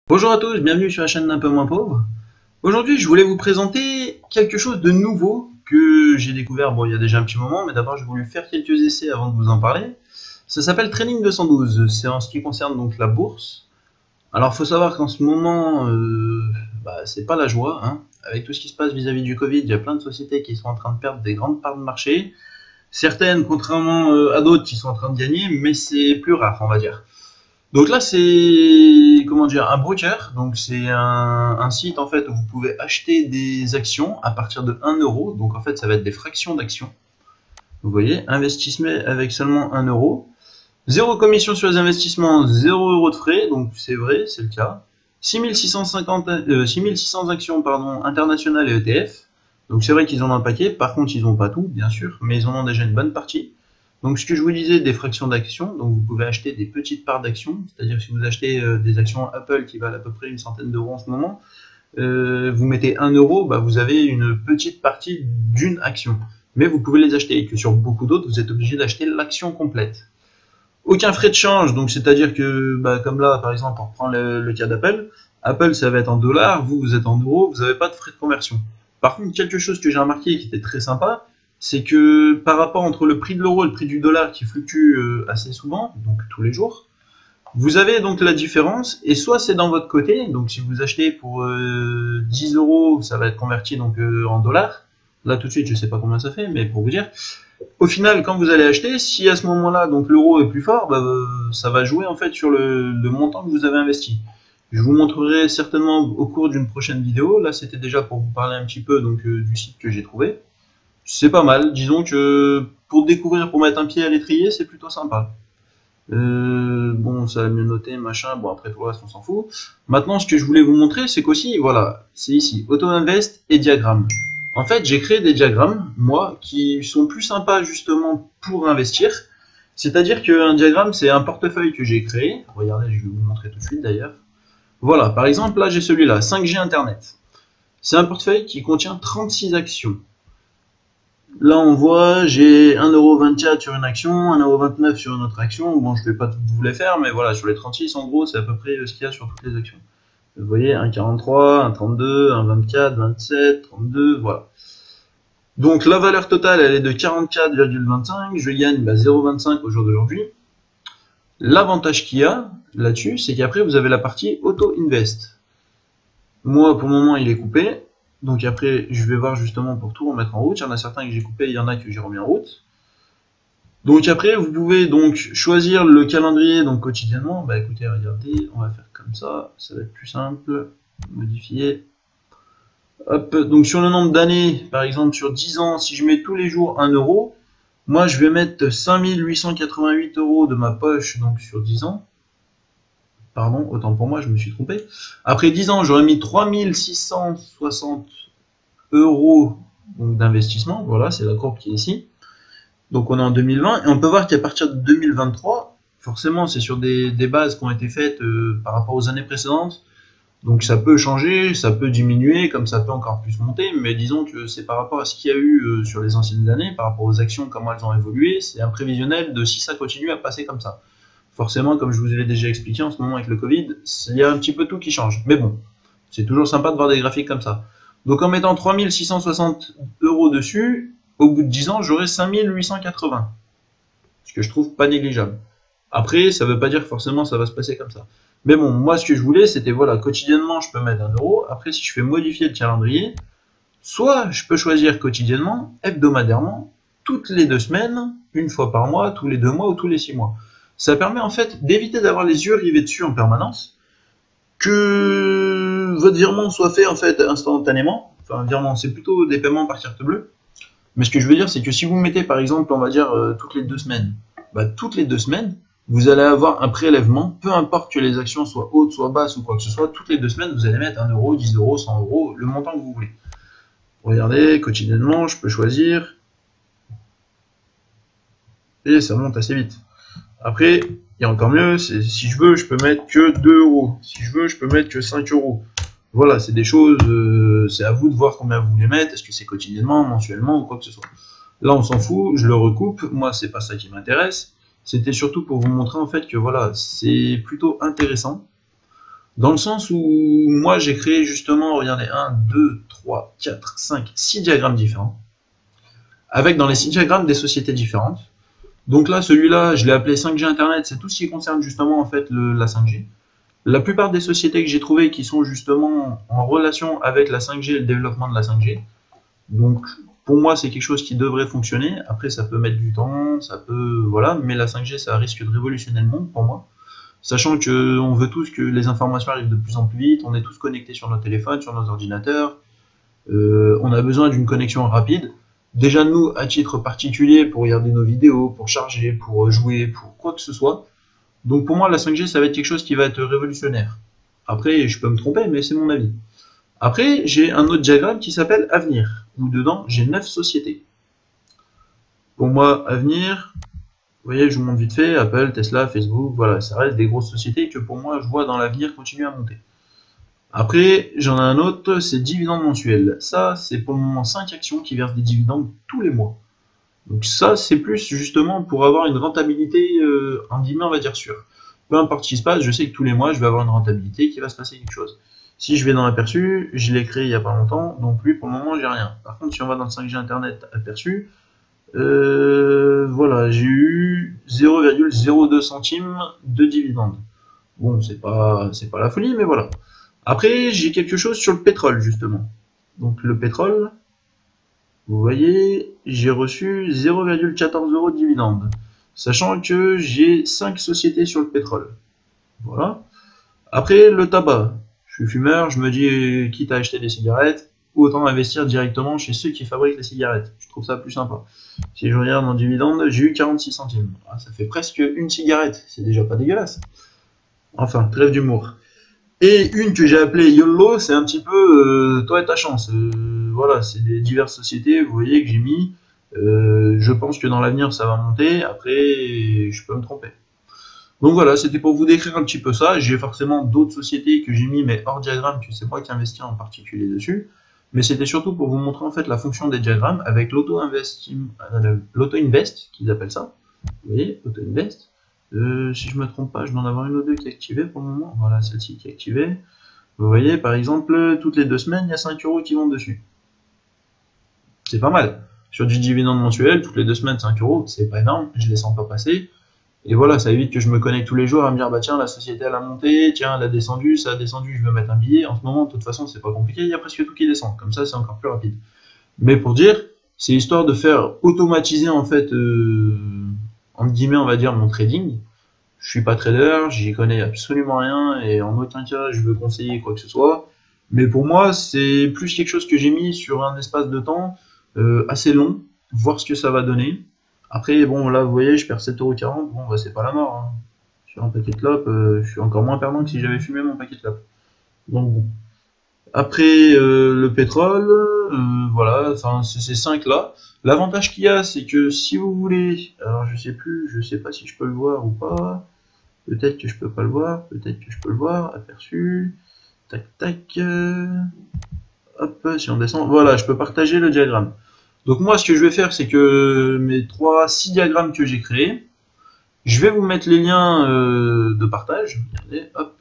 Bonjour à tous, bienvenue sur la chaîne d'un peu moins pauvre. Aujourd'hui, je voulais vous présenter quelque chose de nouveau que j'ai découvert, bon, il y a déjà un petit moment, mais d'abord, j'ai voulu faire quelques essais avant de vous en parler. Ça s'appelle Trading 212, c'est en ce qui concerne donc la bourse. Alors, il faut savoir qu'en ce moment, c'est pas la joie, hein. Avec tout ce qui se passe vis-à-vis du Covid, il y a plein de sociétés qui sont en train de perdre des grandes parts de marché. Certaines, contrairement à d'autres, qui sont en train de gagner, mais c'est plus rare, on va dire. Donc là, c'est comment dire un broker. Donc c'est un site en fait où vous pouvez acheter des actions à partir de 1 euro. Donc en fait, ça va être des fractions d'actions. Vous voyez, investissement avec seulement 1 euro. Zéro commission sur les investissements, 0 euro de frais. Donc c'est vrai, c'est le cas. 6600 actions internationales et ETF. Donc c'est vrai qu'ils en ont un paquet. Par contre, ils n'ont pas tout, bien sûr, mais ils en ont déjà une bonne partie. Donc ce que je vous disais des fractions d'actions, donc vous pouvez acheter des petites parts d'actions, c'est-à-dire si vous achetez des actions Apple qui valent à peu près une centaine d'euros en ce moment, vous mettez 1 euro, vous avez une petite partie d'une action. Mais vous pouvez les acheter, et que sur beaucoup d'autres, vous êtes obligé d'acheter l'action complète. Aucun frais de change, donc c'est-à-dire que, comme là par exemple, on reprend le cas d'Apple, Apple ça va être en dollars, vous êtes en euros, vous n'avez pas de frais de conversion. Par contre, quelque chose que j'ai remarqué qui était très sympa, c'est que par rapport entre le prix de l'euro et le prix du dollar qui fluctue assez souvent, donc tous les jours, vous avez donc la différence, et soit c'est dans votre côté, donc si vous achetez pour 10 euros, ça va être converti donc en dollars. Là tout de suite, je sais pas combien ça fait, mais pour vous dire, au final, quand vous allez acheter, si à ce moment-là, donc l'euro est plus fort, ça va jouer en fait sur le montant que vous avez investi. Je vous montrerai certainement au cours d'une prochaine vidéo. Là, c'était déjà pour vous parler un petit peu donc du site que j'ai trouvé. C'est pas mal, disons que pour découvrir, pour mettre un pied à l'étrier, c'est plutôt sympa. Bon, ça va mieux noter, machin, bon après tout le reste on s'en fout. Maintenant, ce que je voulais vous montrer, c'est qu'aussi, voilà, c'est ici, Auto-Invest et diagrammes. En fait, j'ai créé des diagrammes, moi, qui sont plus sympas justement pour investir. C'est-à-dire qu'un diagramme, c'est un portefeuille que j'ai créé. Regardez, je vais vous montrer tout de suite d'ailleurs. Voilà, par exemple, là j'ai celui-là, 5G Internet. C'est un portefeuille qui contient 36 actions. Là, on voit, j'ai 1,24€ sur une action, 1,29€ sur une autre action. Bon, je ne vais pas vous les faire, mais voilà, sur les 36, en gros, c'est à peu près ce qu'il y a sur toutes les actions. Vous voyez, 1,43, 1,32, 1,24, 27, 32, voilà. Donc, la valeur totale, elle est de 44,25. Je gagne 0,25 au jour d'aujourd'hui. L'avantage qu'il y a là-dessus, c'est qu'après, vous avez la partie Auto-Invest. Moi, pour le moment, il est coupé. Donc après, je vais voir justement pour tout remettre en route. Il y en a certains que j'ai coupés, il y en a que j'ai remis en route. Donc après, vous pouvez donc choisir le calendrier donc quotidiennement. Écoutez, regardez, on va faire comme ça va être plus simple. Modifier. Hop, donc sur le nombre d'années, par exemple sur 10 ans, si je mets tous les jours 1 euro, moi je vais mettre 5888 euros de ma poche donc sur 10 ans. Pardon, autant pour moi, je me suis trompé. Après 10 ans, j'aurais mis 3660 euros d'investissement. Voilà, c'est la courbe qui est ici. Donc on est en 2020 et on peut voir qu'à partir de 2023, forcément c'est sur des bases qui ont été faites par rapport aux années précédentes. Donc ça peut changer, ça peut diminuer, comme ça peut encore plus monter, mais disons que c'est par rapport à ce qu'il y a eu sur les anciennes années, par rapport aux actions, comment elles ont évolué, c'est un prévisionnel de si ça continue à passer comme ça. Forcément, comme je vous l'ai déjà expliqué en ce moment avec le Covid, il y a un petit peu tout qui change. Mais bon, c'est toujours sympa de voir des graphiques comme ça. Donc en mettant 3660 euros dessus, au bout de 10 ans, j'aurai 5880. Ce que je trouve pas négligeable. Après, ça veut pas dire que forcément ça va se passer comme ça. Mais bon, moi ce que je voulais, c'était voilà, quotidiennement je peux mettre 1 euro. Après, si je fais modifier le calendrier, soit je peux choisir quotidiennement, hebdomadairement, toutes les 2 semaines, une fois par mois, tous les 2 mois ou tous les 6 mois. Ça permet en fait d'éviter d'avoir les yeux rivés dessus en permanence, que votre virement soit fait en fait instantanément. Enfin, virement, c'est plutôt des paiements par carte bleue. Mais ce que je veux dire, c'est que si vous mettez par exemple, on va dire toutes les 2 semaines, toutes les 2 semaines, vous allez avoir un prélèvement, peu importe que les actions soient hautes, soit basses ou quoi que ce soit, toutes les 2 semaines, vous allez mettre 1 euro, 10 euros, 100 euros, le montant que vous voulez. Regardez, quotidiennement, je peux choisir. Et ça monte assez vite. Après, il y a encore mieux, si je veux, je peux mettre que 2 euros. Si je veux, je peux mettre que 5 euros. Voilà, c'est des choses, c'est à vous de voir combien vous voulez mettre. Est-ce que c'est quotidiennement, mensuellement ou quoi que ce soit. Là, on s'en fout, je le recoupe. Moi, c'est pas ça qui m'intéresse. C'était surtout pour vous montrer en fait que voilà, c'est plutôt intéressant. Dans le sens où moi j'ai créé justement, regardez, 1, 2, 3, 4, 5, 6 diagrammes différents, avec dans les 6 diagrammes des sociétés différentes. Donc là, celui-là, je l'ai appelé 5G Internet, c'est tout ce qui concerne justement en fait la 5G. La plupart des sociétés que j'ai trouvées qui sont justement en relation avec la 5G et le développement de la 5G. Donc pour moi, c'est quelque chose qui devrait fonctionner. Après, ça peut mettre du temps, ça peut... Voilà, mais la 5G, ça risque de révolutionner le monde pour moi. Sachant qu'on veut tous que les informations arrivent de plus en plus vite, on est tous connectés sur nos téléphones, sur nos ordinateurs, on a besoin d'une connexion rapide. Déjà nous, à titre particulier, pour regarder nos vidéos, pour charger, pour jouer, pour quoi que ce soit. Donc pour moi, la 5G, ça va être quelque chose qui va être révolutionnaire. Après, je peux me tromper, mais c'est mon avis. Après, j'ai un autre diagramme qui s'appelle Avenir, où dedans, j'ai 9 sociétés. Pour moi, Avenir... Vous voyez, je vous montre vite fait, Apple, Tesla, Facebook, voilà, ça reste des grosses sociétés que pour moi, je vois dans l'avenir continuer à monter. Après, j'en ai un autre, c'est dividendes mensuels. Ça, c'est pour le moment 5 actions qui versent des dividendes tous les mois. Donc ça, c'est plus justement pour avoir une rentabilité, en guillemets, on va dire sûre. Peu importe ce qui se passe, je sais que tous les mois, je vais avoir une rentabilité, qu'il va se passer quelque chose. Si je vais dans l'aperçu, je l'ai créé il n'y a pas longtemps, donc lui, pour le moment, j'ai rien. Par contre, si on va dans le 5G Internet aperçu, voilà, j'ai eu 0,02 centimes de dividendes. Bon, c'est pas la folie, mais voilà. Après, j'ai quelque chose sur le pétrole, justement. Donc le pétrole, vous voyez, j'ai reçu 0,14 € de dividendes. Sachant que j'ai 5 sociétés sur le pétrole. Voilà. Après, le tabac. Je suis fumeur, je me dis, quitte à acheter des cigarettes, autant investir directement chez ceux qui fabriquent les cigarettes. Je trouve ça plus sympa. Si je regarde mon dividende, j'ai eu 46 centimes. Ah, ça fait presque une cigarette. C'est déjà pas dégueulasse. Enfin, trêve d'humour. Et une que j'ai appelée YOLO, c'est un petit peu toi et ta chance. Voilà, c'est des diverses sociétés, vous voyez, que j'ai mis. Je pense que dans l'avenir, ça va monter. Après, je peux me tromper. Donc voilà, c'était pour vous décrire un petit peu ça. J'ai forcément d'autres sociétés que j'ai mis, mais hors diagramme, que c'est moi qui investis en particulier dessus. Mais c'était surtout pour vous montrer en fait la fonction des diagrammes avec l'auto-invest, qu'ils appellent ça. Vous voyez, auto-invest. Si je me trompe pas, je dois en avoir une ou deux qui est activée pour le moment. Voilà, celle-ci qui est activée. Vous voyez, par exemple, toutes les 2 semaines, il y a 5 € qui vont dessus. C'est pas mal. Sur du dividende mensuel, toutes les 2 semaines, 5 €, c'est pas énorme, je les sens pas passer. Et voilà, ça évite que je me connecte tous les jours à me dire, bah tiens, la société elle a monté, tiens, elle a descendu, ça a descendu, je veux mettre un billet. En ce moment, de toute façon, c'est pas compliqué, il y a presque tout qui descend. Comme ça, c'est encore plus rapide. Mais pour dire, c'est histoire de faire automatiser, en fait, entre guillemets, on va dire, mon trading. Je suis pas trader, j'y connais absolument rien, et en aucun cas, je veux conseiller quoi que ce soit. Mais pour moi, c'est plus quelque chose que j'ai mis sur un espace de temps assez long, voir ce que ça va donner. Après, bon, là, vous voyez, je perds 7,40 €. Bon, bah, c'est pas la mort. Hein. Sur un paquet de clopes, je suis encore moins perdant que si j'avais fumé mon paquet de clopes. Donc, bon. Après, le pétrole, voilà, enfin, c'est ces 5 là. L'avantage qu'il y a, c'est que si vous voulez, alors je sais pas si je peux le voir ou pas. Peut-être que je peux pas le voir, peut-être que je peux le voir. Aperçu. Tac, tac. Hop, si on descend. Voilà, je peux partager le diagramme. Donc moi, ce que je vais faire, c'est que mes 6 diagrammes que j'ai créés, je vais vous mettre les liens de partage. Regardez, hop.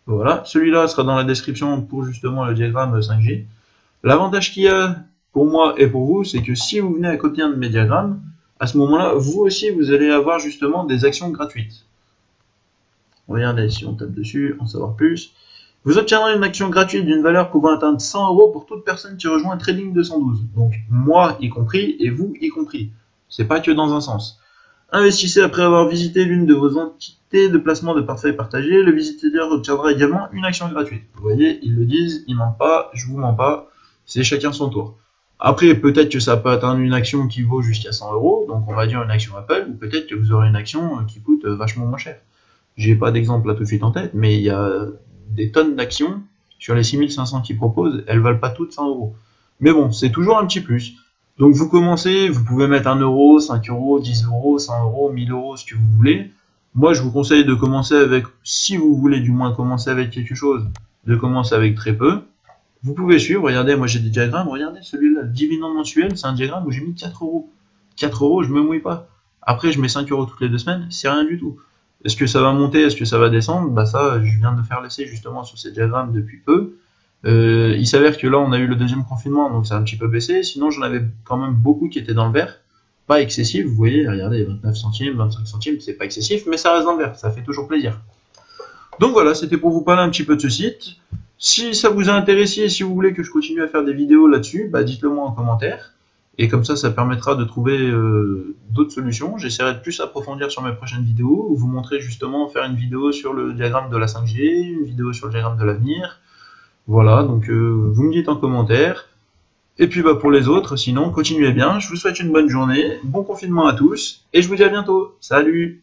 Voilà, celui-là sera dans la description pour justement le diagramme 5G. L'avantage qu'il y a pour moi et pour vous, c'est que si vous venez à copier un de mes diagrammes, à ce moment-là, vous aussi, vous allez avoir justement des actions gratuites. Regardez, si on tape dessus, en savoir plus. Vous obtiendrez une action gratuite d'une valeur pouvant atteindre 100 € pour toute personne qui rejoint Trading 212. Donc, moi y compris et vous y compris. C'est pas que dans un sens. Investissez après avoir visité l'une de vos entités de placement de portefeuille partagé. Le visiteur obtiendra également une action gratuite. Vous voyez, ils le disent, ils mentent pas, je vous mens pas. C'est chacun son tour. Après, peut-être que ça peut atteindre une action qui vaut jusqu'à 100 €. Donc, on va dire une action Apple. Ou peut-être que vous aurez une action qui coûte vachement moins cher. J'ai pas d'exemple là tout de suite en tête, mais il y a des tonnes d'actions sur les 6500 qu'ils proposent, elles valent pas toutes 100 €. Mais bon, c'est toujours un petit plus. Donc vous commencez, vous pouvez mettre 1 €, 5 €, 10 €, 100 €, 1000 €, ce que vous voulez. Moi, je vous conseille de commencer avec, si vous voulez du moins commencer avec quelque chose, de commencer avec très peu. Vous pouvez suivre, regardez, moi j'ai des diagrammes, regardez celui-là, le dividende mensuel, c'est un diagramme où j'ai mis 4 €. 4 €, je me mouille pas. Après, je mets 5 € toutes les 2 semaines, c'est rien du tout. Est-ce que ça va monter, est-ce que ça va descendre? Bah ça, je viens de faire l'essai justement sur ces diagrammes depuis peu. Il s'avère que là, on a eu le deuxième confinement, donc ça a un petit peu baissé. Sinon, j'en avais quand même beaucoup qui étaient dans le vert. Pas excessif, vous voyez, regardez, 29 centimes, 25 centimes, c'est pas excessif, mais ça reste dans le vert, ça fait toujours plaisir. Donc voilà, c'était pour vous parler un petit peu de ce site. Si ça vous a intéressé et si vous voulez que je continue à faire des vidéos là-dessus, bah dites-le moi en commentaire. Et comme ça permettra de trouver d'autres solutions. J'essaierai de plus approfondir sur mes prochaines vidéos, où vous montrer justement faire une vidéo sur le diagramme de la 5G, une vidéo sur le diagramme de l'avenir. Voilà, donc vous me dites en commentaire. Et puis bah pour les autres, sinon, continuez bien. Je vous souhaite une bonne journée, bon confinement à tous, et je vous dis à bientôt. Salut!